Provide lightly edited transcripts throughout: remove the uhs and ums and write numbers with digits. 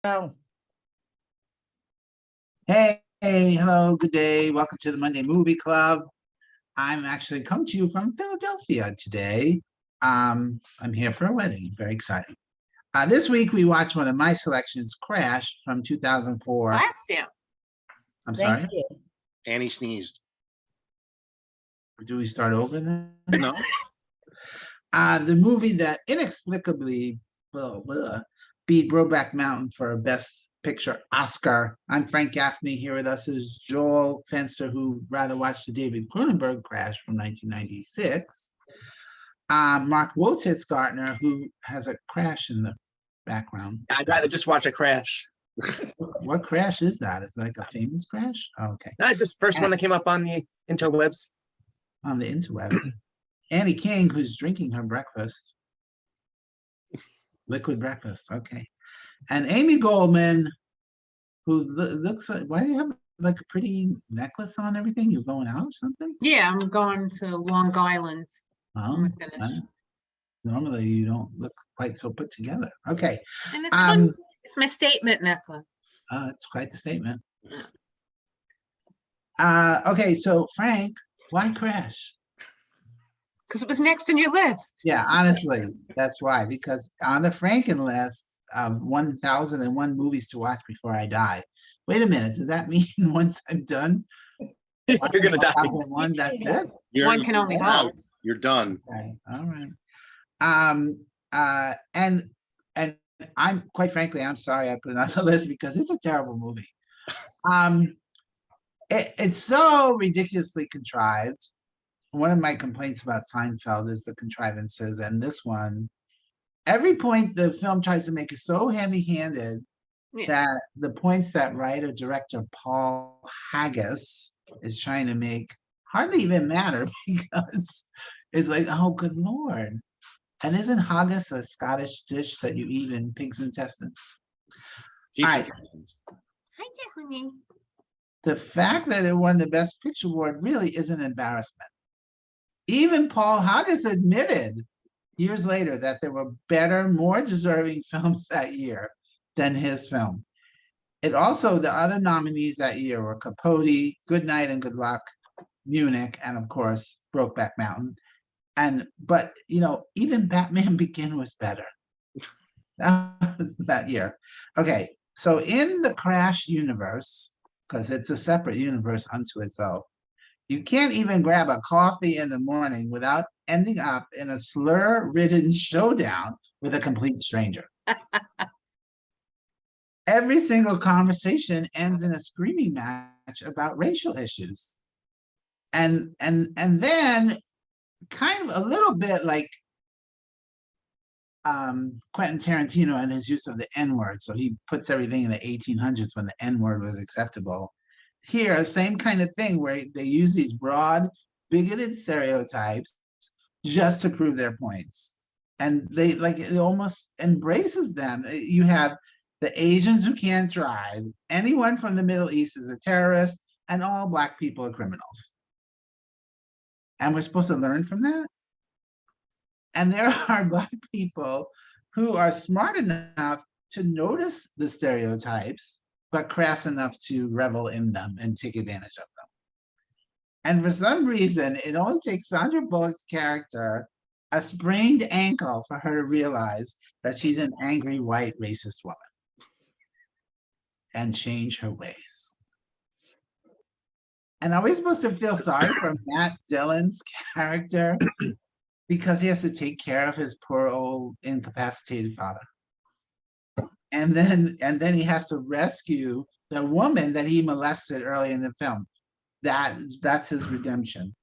Oh, Hey, hello, good day. Welcome to the Monday Movie Club. I'm actually coming to you from Philadelphia today. I'm here for a wedding. Very exciting. This week we watched one of my selections, Crash from 2004. Bless you. I'm thank sorry. you. Annie sneezed. Do we start over then? No, The movie that inexplicably beat Brokeback Mountain for Best Picture Oscar. I'm Frank Gaffney. Here with us is Joel Fenster, who rather watched the David Cronenberg Crash from 1996. Mark Wotzitz-Gartner, who has a crash in the background. I'd rather just watch a crash. What crash is that? Is it like a famous crash? Oh, okay. Not just first one that came up on the interwebs. On the interwebs. Annie King, who's drinking her breakfast. Liquid breakfast. Okay. And Amy Goldman, who looks like, why do you have like a pretty necklace on everything? You're going out or something? Yeah, I'm going to Long Island. Oh, my goodness. normally you don't look quite so put together. Okay. And it's my statement necklace. It's quite the statement. Yeah. Okay, so Frank, why Crash? Because it was next on your list. Yeah, honestly, that's why. Because on the Franken list of 1001 movies to watch before I die. Wait a minute, does that mean once I'm done? You're gonna die. 1001, that's it? One can only out. hope. you're done. Okay, all right. And I'm quite frankly, I'm sorry I put it on the list because it's a terrible movie. It's so ridiculously contrived. One of my complaints about Seinfeld is the contrivances, and this one, every point the film tries to make is so heavy-handed Yeah. that the points that writer director Paul Haggis is trying to make hardly even matter because it's like, oh, good Lord. And isn't haggis a Scottish dish that you eat in pig's intestines? Keep All right. Hi, Tiffany. The fact that it won the Best Picture award really is an embarrassment. Even Paul Haggis admitted years later that there were better, more deserving films that year than his film. It also, the other nominees that year were Capote, Good Night and Good Luck, Munich, and of course, Brokeback Mountain. But you know, even Batman Begin was better. That was that year. Okay, so in the Crash universe, because it's a separate universe unto itself, you can't even grab a coffee in the morning without ending up in a slur-ridden showdown with a complete stranger. Every single conversation ends in a screaming match about racial issues. And then kind of a little bit like Quentin Tarantino and his use of the N-word. So he puts everything in the 1800s when the N-word was acceptable. Here, same kind of thing where they use these broad, bigoted stereotypes just to prove their points. And they like it almost embraces them. You have the Asians who can't drive, anyone from the Middle East is a terrorist, and all Black people are criminals. And we're supposed to learn from that? And there are Black people who are smart enough to notice the stereotypes, but crass enough to revel in them and take advantage of them. And for some reason, it only takes Sandra Bullock's character a sprained ankle for her to realize that she's an angry white racist woman and change her ways. And are we supposed to feel sorry for Matt Dillon's character because he has to take care of his poor old incapacitated father? And then he has to rescue the woman that he molested early in the film. That's his redemption.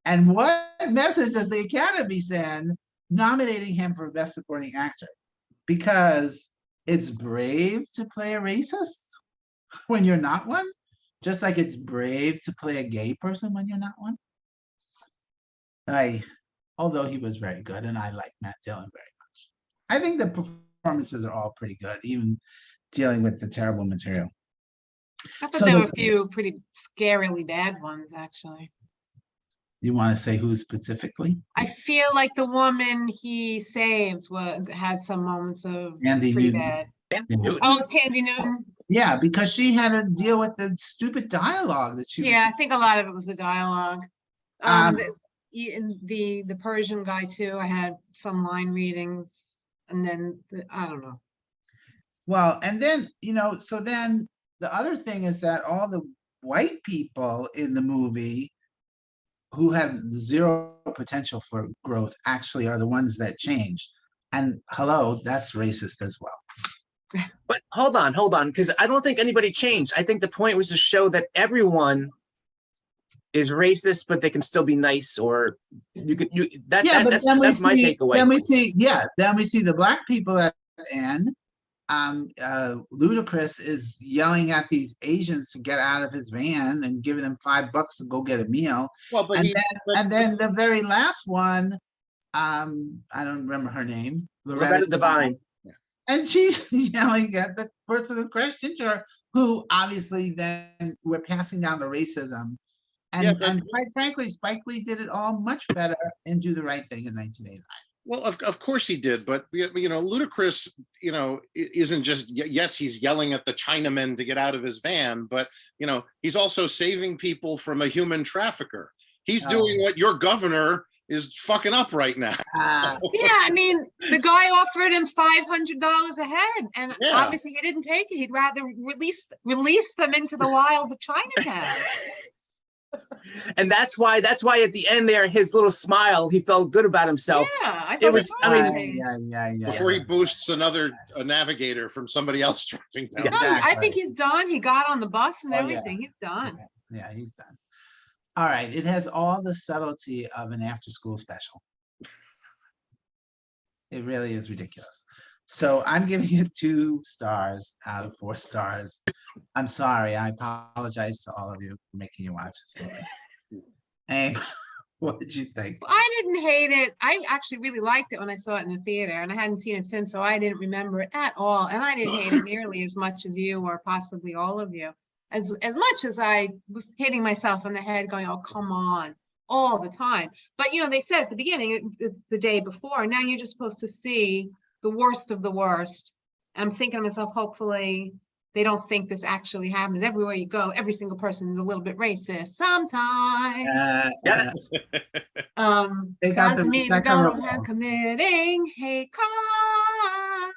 And what message does the Academy send nominating him for Best Supporting Actor? Because it's brave to play a racist when you're not one, just like it's brave to play a gay person when you're not one. Although he was very good, and I like Matt Dillon very much. I think the performances are all pretty good, even dealing with the terrible material. I thought So there the- were a few pretty scarily bad ones, actually. You want to say who specifically? I feel like the woman he saved had some moments of Andy pretty Newton. bad. And Yeah. Newton. Oh, Tandy Newton. Yeah, because she had to deal with the stupid dialogue that she was. Yeah, I think a lot of it was the dialogue. Um, In the Persian guy too, I had some line readings, and then I don't know. Well, and then, so then the other thing is that all the white people in the movie who have zero potential for growth actually are the ones that change. And hello, that's racist as well. But hold on, because I don't think anybody changed. I think the point was to show that everyone is racist, but they can still be nice, or that's my takeaway. Then we see the black people at the end. Ludacris is yelling at these Asians to get out of his van and giving them $5 to go get a meal. Well, but And then the very last one, I don't remember her name. Loretta Devine. And she's yelling at the person who crashed into her, who obviously then we're passing down the racism. And, Yeah, but- and quite frankly, Spike Lee did it all much better and Do the Right Thing in 1989. Well, of course he did, but Ludacris, isn't just yes, he's yelling at the Chinamen to get out of his van, but he's also saving people from a human trafficker. He's doing what your governor is fucking up right now. Yeah, I mean, the guy offered him $500 a head, and Yeah. obviously he didn't take it. He'd rather release them into the wilds of Chinatown. And that's why at the end there, his little smile, he felt good about himself. Yeah, I thought It was- I mean- fine. Yeah. Before he boosts a navigator from somebody else driving down. Yeah. No, I Exactly. think he's done. He got on the bus and Oh, yeah. everything. He's done. Yeah, he's done. All right, it has all the subtlety of an after-school special. It really is ridiculous. So I'm giving it 2 stars out of 4 stars. I'm sorry, I apologize to all of you for making you watch this movie. And what did you think? I didn't hate it. I actually really liked it when I saw it in the theater, and I hadn't seen it since, so I didn't remember it at all. And I didn't hate it nearly as much as you, or possibly all of you. As much as I was hitting myself on the head, going, "Oh, come on," all the time. But they said at the beginning, it's the day before. Now you're just supposed to see the worst of the worst. And I'm thinking to myself, hopefully they don't think this actually happens. Everywhere you go, every single person is a little bit racist sometimes. Yes. Take out the Doesn't mean we don't have recyclables. committing hate crime.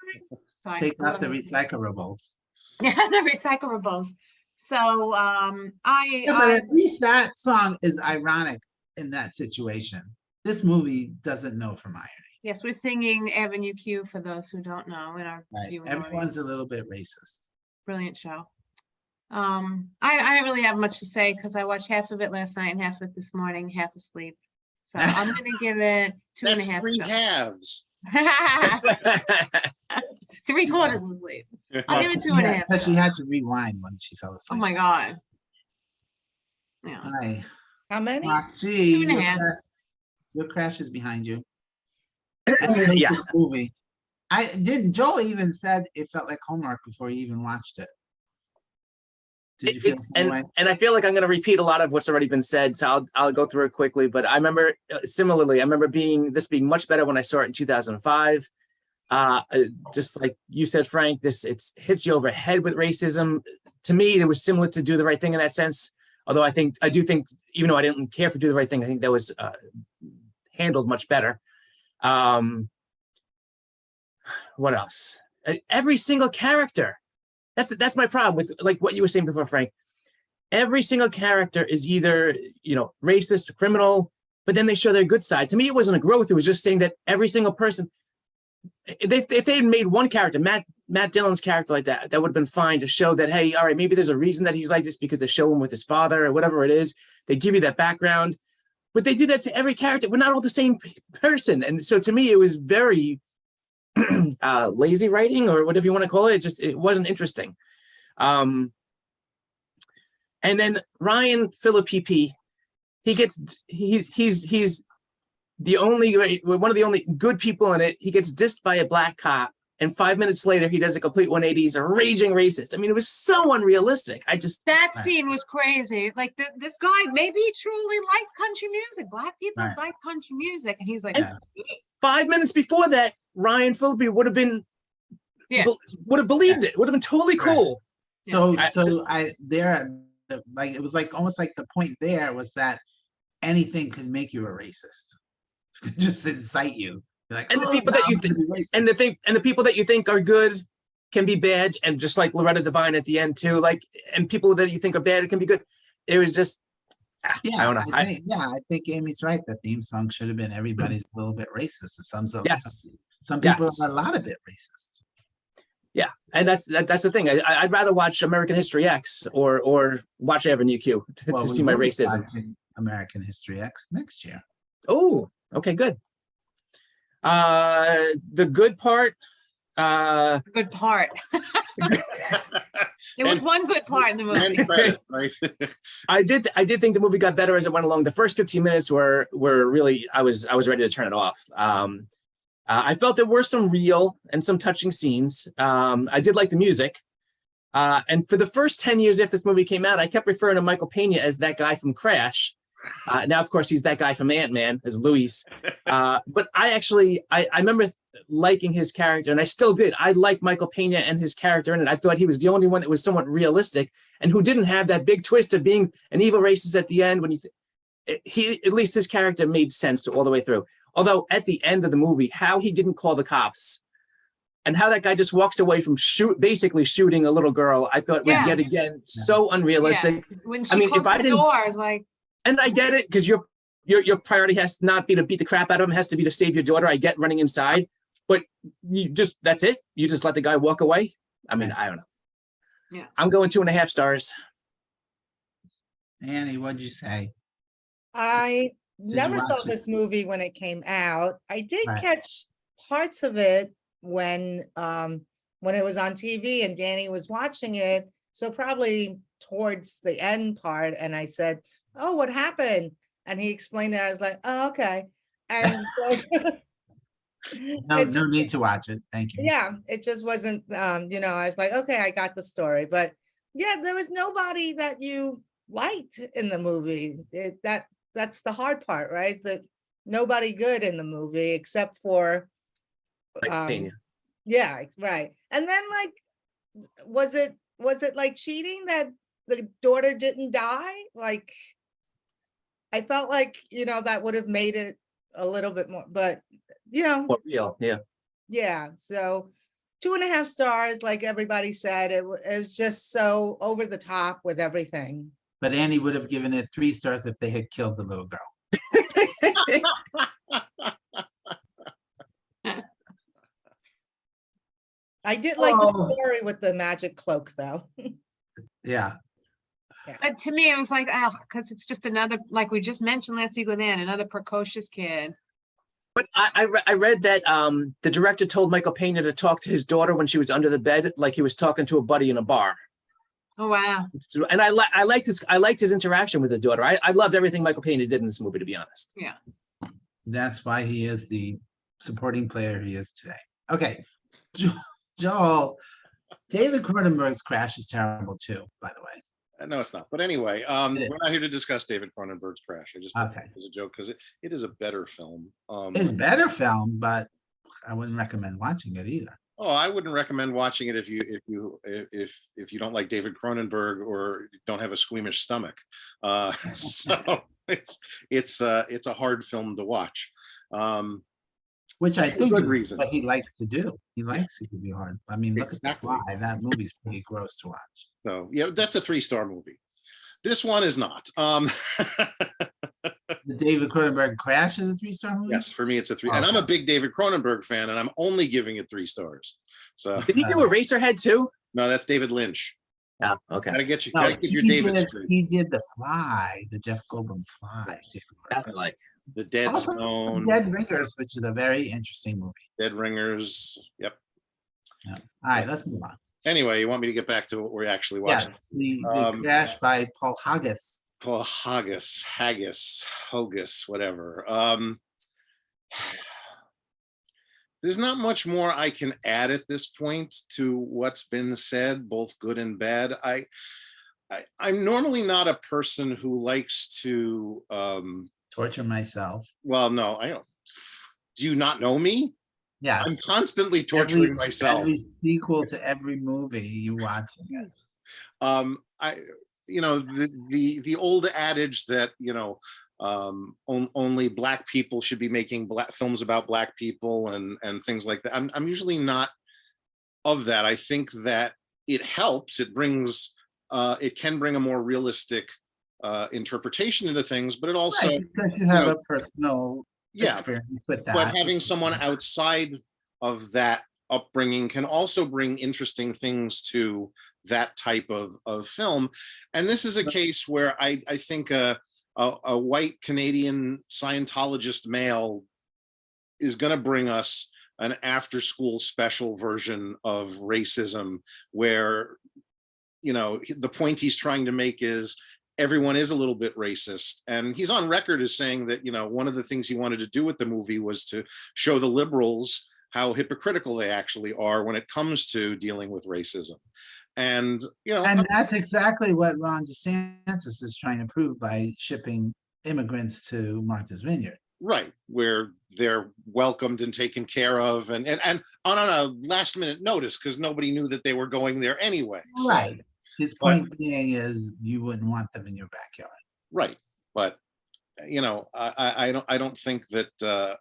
Sorry, Take out the let me- recyclables. Yeah, the recyclables. So Yeah, but at least that song is ironic in that situation. This movie doesn't know from irony. yes, we're singing Avenue Q for those who don't know in our Right? viewing Everyone's audience. a little bit racist. Brilliant show. I don't really have much to say because I watched half of it last night and half of it this morning, half asleep. So I'm gonna give it 2.5 That's 3 stars. halves. 3/4 asleep. I'll give it 2.5 But she stars. had to rewind when she fell Oh asleep. my God. Yeah. Hi, How many? Mark G. 2.5. Your crash is behind you. I hate Yeah. this movie. Joel even said it felt like homework before he even watched it. Did you feel the It's same way? and I feel like I'm going to repeat a lot of what's already been said, so I'll go through it quickly. But I remember similarly, I remember this being much better when I saw it in 2005. Just like you said, Frank, it hits you over the head with racism. To me, it was similar to Do the Right Thing in that sense. Although I do think, even though I didn't care for Do the Right Thing, I think that was handled much better. What else? Every single character. That's my problem with like what you were saying before, Frank. Every single character is either racist or criminal, but then they show their good side. To me, it wasn't a growth. It was just saying that every single person. If they had made one character, Matt Dillon's character like that would have been fine to show that, hey, all right, maybe there's a reason that he's like this because they show him with his father or whatever it is. They give you that background, but they did that to every character. We're not all the same person, and so to me, it was very lazy writing or whatever you want to call it. It wasn't interesting. And then Ryan Phillippe, he's one of the only good people in it. He gets dissed by a black cop, and 5 minutes later, he does a complete 180. He's a raging racist. I mean, it was so unrealistic. That Right. scene was crazy. Like this guy, maybe he truly liked country music. Black people Right. like country music, and he's like, Yeah. 5 minutes before that, Ryan Phillippe would have been Yeah. would have believed it. Would have been totally Right. cool. So, I just- like, it was like, almost like the point there was that anything could make you a racist. Could just incite you. You're like, And the "Oh, people now that you I'm gonna be racist." and the people that you think are good can be bad, and just like Loretta Devine at the end too, like, and people that you think are bad, it can be good. It was just, I Yeah, don't know. I think Amy's right. The theme song should have been everybody's a little bit racist. Yes. Some people Yes. are a lot of bit racist. Yeah, and that's the thing. I'd rather watch American History X or watch Avenue Q to Well, see we my will be racism. watching American History X next year. Oh, okay, good. The good part. Good part. There was And- one good part in the movie. And credit, right? I did think the movie got better as it went along. The first 15 minutes were really, I was ready to turn it off. I felt there were some real and some touching scenes. I did like the music. And for the first 10 years after this movie came out, I kept referring to Michael Pena as that guy from Crash. Now, of course, he's that guy from Ant-Man as Luis. But I remember liking his character, and I still did. I liked Michael Pena and his character in it. I thought he was the only one that was somewhat realistic and who didn't have that big twist of being an evil racist at the end. When at least his character made sense all the way through. Although at the end of the movie, how he didn't call the cops and how that guy just walks away from basically shooting a little girl, I thought was Yeah. yet again so unrealistic. When she I mean, if closed I the didn't- door, I was like, And I get it, because your priority has to not be to beat the crap out of him, it has to be to save your daughter. I get running inside, but that's it. You just let the guy walk away. I mean, I don't know. Yeah. I'm going 2.5 stars. Annie, what'd you say? I you never watch saw it? this movie when it came out. I did Right. catch parts of it when it was on TV and Danny was watching it. So probably towards the end part, and I said, "Oh, what happened?" And he explained it. I was like, "Oh, okay." And so, No, it no need to watch it. Thank you. yeah, it just wasn't, I was like, okay, I got the story, but yeah, there was nobody that you liked in the movie. That's the hard part, right? That nobody good in the movie except for, Like Pena. yeah, right. And then like, was it like cheating that the daughter didn't die? Like, I felt like, that would have made it a little bit more, but More real, yeah. yeah, so 2.5 stars, like everybody said, it was just so over the top with everything. But Annie would have given it 3 stars if they had killed the little girl. I did like Oh. the story with the magic cloak, though. Yeah. but to me, it was like, oh, because it's just another, like we just mentioned last week with Ann, another precocious kid. But I read that the director told Michael Pena to talk to his daughter when she was under the bed, like he was talking to a buddy in a bar. Oh, wow. And I liked his interaction with the daughter. I loved everything Michael Pena did in this movie, to be honest. Yeah. That's why he is the supporting player he is today. Okay. Joel, David Cronenberg's Crash is terrible too, by the way. No, it's not. But anyway, It we're is. not here to discuss David Cronenberg's Crash. I just put Okay. it as a joke because it is a better film. It's a better film, but I wouldn't recommend watching it either. Oh, I wouldn't recommend watching it if you don't like David Cronenberg or don't have a squeamish stomach. So it's a hard film to watch. Which I For think good is reasons. what he likes to do. He likes it to be hard. I mean, look Exactly. at The Fly. That movie's pretty gross to watch. So yeah, that's a 3-star movie. This one is not. The David Cronenberg Crash is a 3-star movie? Yes, for me it's a 3, and I'm a big David Cronenberg fan, and I'm only giving it 3 stars. So Did he do Eraserhead too? no, that's David Lynch. Oh, okay. Gotta get No, gotta give your he David did, straight. he did The Fly, the Jeff Goldblum Fly. That I like. The Dead Also, Zone, Dead Ringers, which is a very interesting movie. Dead Ringers. Yep. All right, let's move on. Anyway, you want me to get back to what we're actually watching? Yes, the Crash by Paul Haggis. Paul Haggis, whatever. There's not much more I can add at this point to what's been said, both good and bad. I'm normally not a person who likes to Torture myself. well, no, I don't. Do you not know me? Yes. I'm constantly torturing myself. Every sequel to every movie you watch. I, the old adage that, only black people should be making black films about black people and things like that. I'm usually not of that. I think that it helps. It brings, it can bring a more realistic interpretation into things, but it also, Right, because you have know, a personal yeah, experience with that. but having someone outside of that upbringing can also bring interesting things to that type of film. And this is a case where I think a white Canadian Scientologist male is going to bring us an after school special version of racism where, the point he's trying to make is everyone is a little bit racist. And he's on record as saying that, one of the things he wanted to do with the movie was to show the liberals how hypocritical they actually are when it comes to dealing with racism. And, And that's exactly what Ron DeSantis is trying to prove by shipping immigrants to Martha's Vineyard. right, where they're welcomed and taken care of and on a last minute notice because nobody knew that they were going there anyway. So, Right. His point being is you wouldn't want them in your backyard. right. But, I don't think that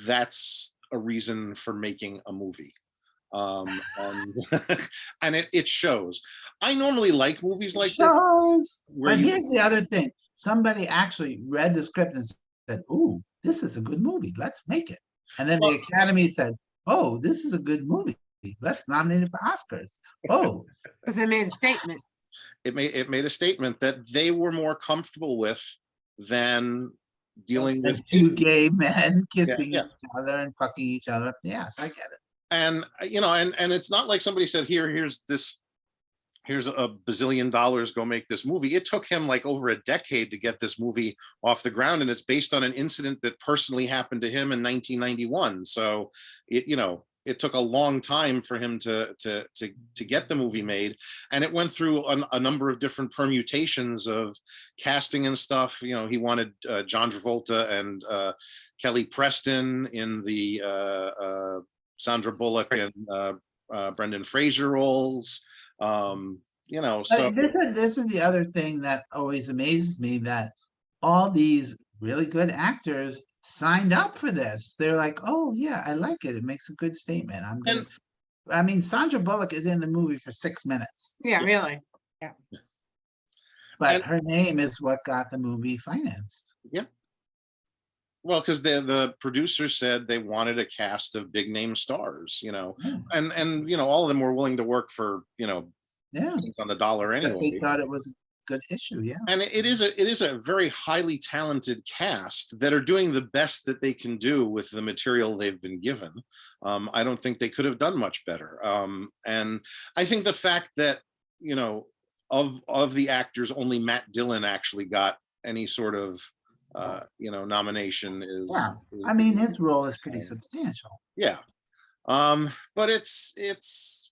that's a reason for making a movie. And, and it shows. I normally like movies like that. Shows. where But you- here's the other thing. Somebody actually read the script and said, "Ooh, this is a good movie. Let's make it." And then the Well- Academy said, "Oh, this is a good movie. Let's nominate it for Oscars." Oh, Because they made a statement. it made a statement that they were more comfortable with than dealing and with two gay men kissing yeah. each other and fucking each other. Yes, I get it. and and it's not like somebody said here's a bazillion dollars, go make this movie. It took him like over a decade to get this movie off the ground, and it's based on an incident that personally happened to him in 1991. So it took a long time for him to get the movie made, and it went through a number of different permutations of casting and stuff. He wanted John Travolta and Kelly Preston in the Sandra Bullock and Brendan Fraser roles. So But this is the other thing that always amazes me, that all these really good actors signed up for this. They're like, "Oh yeah, I like it. It makes a good statement. I'm gonna." And- I mean, Sandra Bullock is in the movie for 6 minutes, Yeah, really. but And- her name is what got the movie financed. well, because the producers said they wanted a cast of big name stars, Yeah. and all of them were willing to work for Yeah, on the dollar because anyway. they thought it was a good issue. Yeah. And it is a very highly talented cast that are doing the best that they can do with the material they've been given. I don't think they could have done much better. And I think the fact that of the actors, only Matt Dillon actually got any sort of nomination is. Wow. I mean, his role is pretty substantial. Yeah. But it's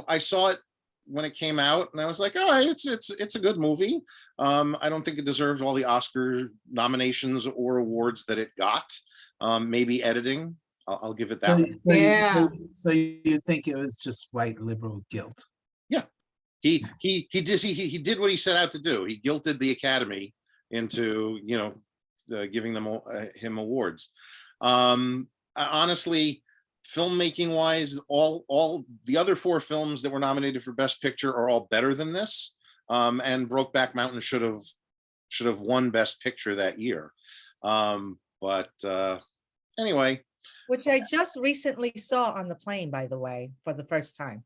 I saw it when it came out and I was like, all right, it's a good movie. I don't think it deserves all the Oscar nominations or awards that it got. Maybe editing, I'll give it that one. Yeah. So you think it was just white liberal guilt? He did what he set out to do. He guilted the Academy into giving them him awards. Honestly, filmmaking wise, all the other 4 films that were nominated for Best Picture are all better than this. And Brokeback Mountain should have won Best Picture that year. But anyway. Which I just recently saw on the plane, by the way, for the first time.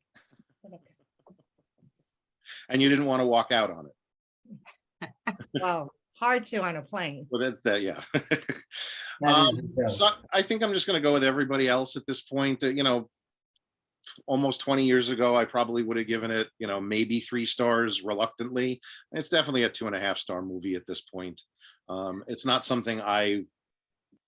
And you didn't want to walk out on it. Wow, hard to on a plane. Well, yeah. That is a joke. So I think I'm just going to go with everybody else at this point. Almost 20 years ago, I probably would have given it, maybe 3 stars reluctantly. It's definitely a 2.5-star movie at this point. It's not something I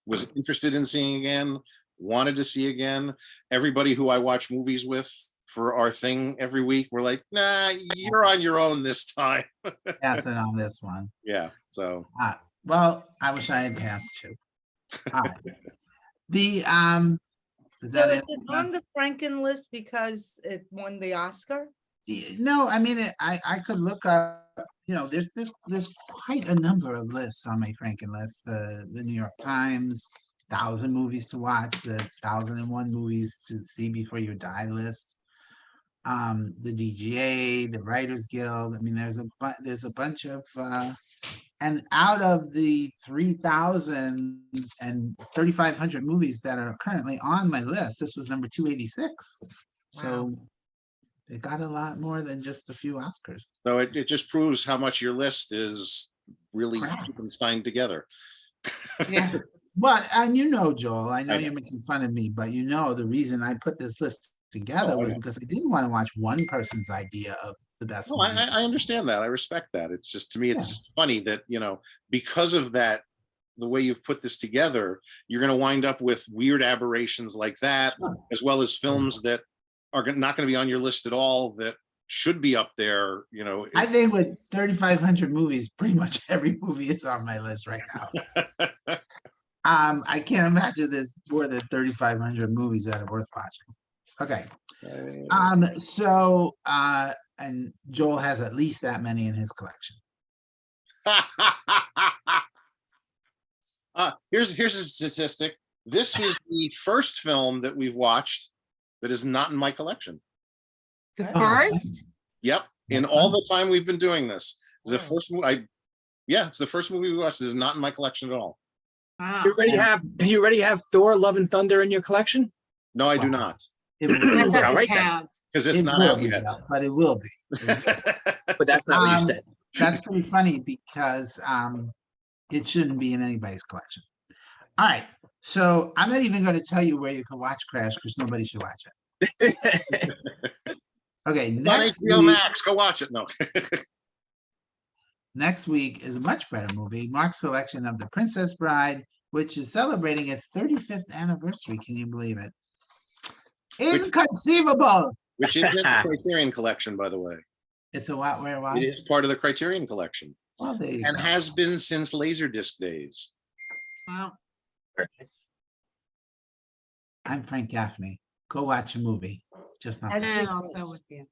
was interested in seeing again, wanted to see again. Everybody who I watch movies with for our thing every week, we're like, nah, you're on your own this time. That's it on this one. Yeah. So Well, I wish I had passed too. All right. The, is So that is it? it on the Franken list because it won the Oscar? No, I mean, I could look up, there's quite a number of lists on my Franken list. The New York Times, 1,000 movies to watch, the 1,001 movies to see before you die list. The DGA, the Writers Guild. I mean, there's a bunch of, and out of the 3,000 and 3,500 movies that are currently on my list, this was number 286. So it got a lot more than just a few Oscars. So it just proves how much your list is really Crap. Frankenstein together. Yeah. But, and Joel, I know I you're know. making fun of me, but the reason I put this list together Oh, I was know. because I didn't want to watch one person's idea of the best No, movie. I understand that. I respect that. It's just, to me, it's Yeah. just funny that, because of that, the way you've put this together, you're going to wind up with weird aberrations like that, as well as films that are not going to be on your list at all that should be up there, I think with 3,500 movies, pretty much every movie is on my list right now. I can't imagine there's more than 3,500 movies that are worth watching. Okay. So, and Joel has at least that many in his collection. Here's a statistic. This is the first film that we've watched that is not in my collection. The Oh, first? Yep. In That's all fun. the time we've been doing this, it's the Wow. first it's the first movie we watched that is not in my collection at all. Wow. You already have Thor: Love and Thunder in your collection? No, I do Wow. not, It That will- All doesn't right then. count. because it's it not will out be, yet. though, but it will be. But that's not what you Um, said. That's pretty funny because it shouldn't be in anybody's collection. All right. So I'm not even going to tell you where you can watch Crash because nobody should watch it. Okay, It's on HBO Max. Go watch it. No. next week is a much better movie, Mark's selection of The Princess Bride, which is celebrating its 35th anniversary. Can you believe it? Inconceivable. Which is in the Criterion Collection, by the way. It's a what, where, what? It is part of the Criterion Collection Well, there you and go. has been since Laserdisc days. Wow. I'm Frank Gaffney. Go watch a movie. Just not. And this then week. I'll go with you.